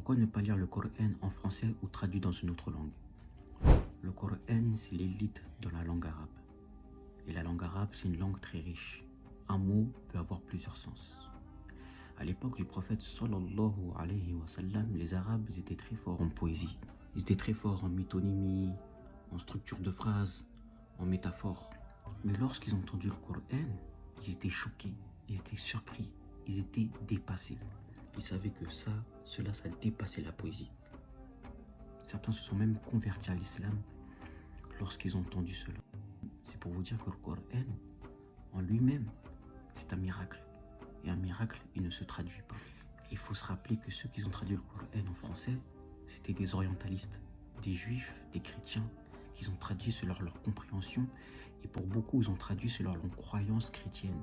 Pourquoi ne pas lire le Coran en français ou traduit dans une autre langue? Le Coran, c'est l'élite dans la langue arabe. Et la langue arabe, c'est une langue très riche. Un mot peut avoir plusieurs sens. À l'époque du prophète sallallahu alayhi wa sallam, les Arabes étaient très forts en poésie. Ils étaient très forts en métonymie, en structure de phrases, en métaphores. Mais lorsqu'ils ont entendu le Coran, ils étaient choqués, ils étaient surpris, ils étaient dépassés. Ils savaient que cela dépassait la poésie. Certains se sont même convertis à l'islam lorsqu'ils ont entendu cela. C'est pour vous dire que le Coran, en lui-même, c'est un miracle. Et un miracle, il ne se traduit pas. Il faut se rappeler que ceux qui ont traduit le Coran en français, c'était des orientalistes, des juifs, des chrétiens, qui ont traduit selon leur compréhension. Et pour beaucoup, ils ont traduit selon leur croyance chrétienne.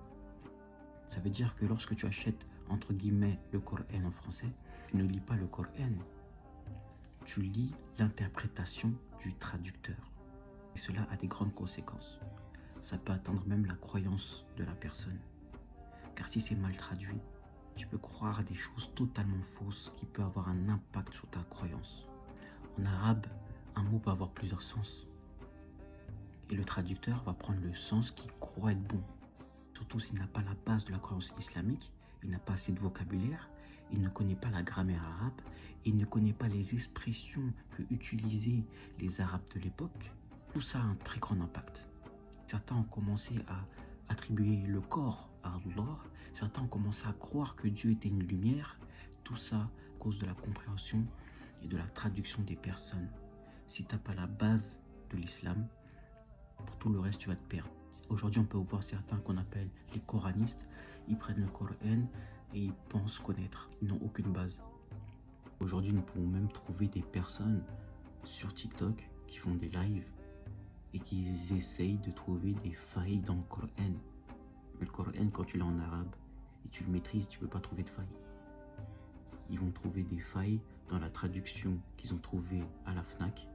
Ça veut dire que lorsque tu achètes, entre guillemets, le Coran en français, tu ne lis pas le Coran, tu lis l'interprétation du traducteur. Et cela a des grandes conséquences. Ça peut atteindre même la croyance de la personne. Car si c'est mal traduit, tu peux croire à des choses totalement fausses qui peuvent avoir un impact sur ta croyance. En arabe, un mot peut avoir plusieurs sens. Et le traducteur va prendre le sens qu'il croit être bon. Surtout s'il n'a pas la base de la croyance islamique, il n'a pas assez de vocabulaire, il ne connaît pas la grammaire arabe, il ne connaît pas les expressions que utilisaient les Arabes de l'époque. Tout ça a un très grand impact. Certains ont commencé à attribuer le corps à Allah, certains ont commencé à croire que Dieu était une lumière, tout ça à cause de la compréhension et de la traduction des personnes. Si tu n'as pas la base de l'islam, pour tout le reste tu vas te perdre. Aujourd'hui on peut voir certains qu'on appelle les coranistes, ils prennent le Coran et ils pensent connaître, ils n'ont aucune base. Aujourd'hui nous pouvons même trouver des personnes sur TikTok qui font des lives et qui essayent de trouver des failles dans le Coran. Mais le Coran, quand tu l'as en arabe et tu le maîtrises, tu ne peux pas trouver de failles. Ils vont trouver des failles dans la traduction qu'ils ont trouvée à la FNAC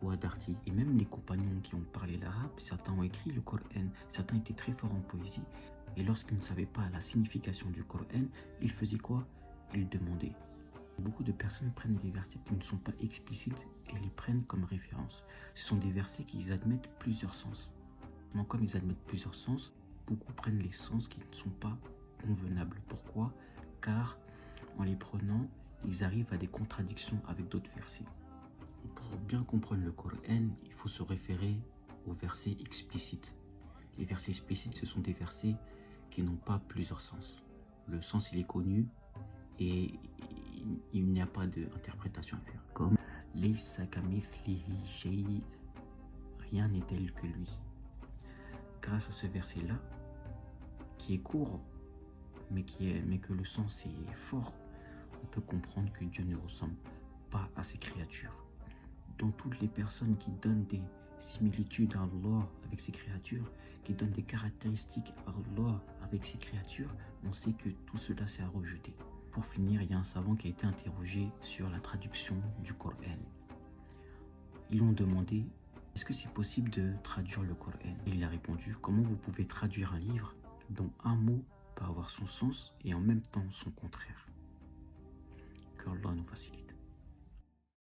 ou à Darty. Et même les compagnons qui ont parlé l'arabe, certains ont écrit le Coran, certains étaient très forts en poésie. Et lorsqu'ils ne savaient pas la signification du Coran, ils faisaient quoi? Ils demandaient. Beaucoup de personnes prennent des versets qui ne sont pas explicites et les prennent comme référence. Ce sont des versets qui admettent plusieurs sens. Mais comme ils admettent plusieurs sens, beaucoup prennent les sens qui ne sont pas convenables. Pourquoi? Car en les prenant, ils arrivent à des contradictions avec d'autres versets. Pour bien comprendre le Coran, il faut se référer aux versets explicites. Les versets explicites, ce sont des versets qui n'ont pas plusieurs sens. Le sens, il est connu et il n'y a pas d'interprétation à faire. Comme Laysa kamithlihi shay, rien n'est tel que lui. Grâce à ce verset-là, qui est court, mais que le sens est fort, on peut comprendre que Dieu ne ressemble pas à ses créatures. Dans toutes les personnes qui donnent des similitudes à Allah avec ses créatures, qui donnent des caractéristiques à Allah avec ses créatures, on sait que tout cela c'est à rejeter. Pour finir, il y a un savant qui a été interrogé sur la traduction du Coran. Ils l'ont demandé, est-ce que c'est possible de traduire le Coran? Et il a répondu, comment vous pouvez traduire un livre dont un mot peut avoir son sens et en même temps son contraire? Que Allah nous facilite.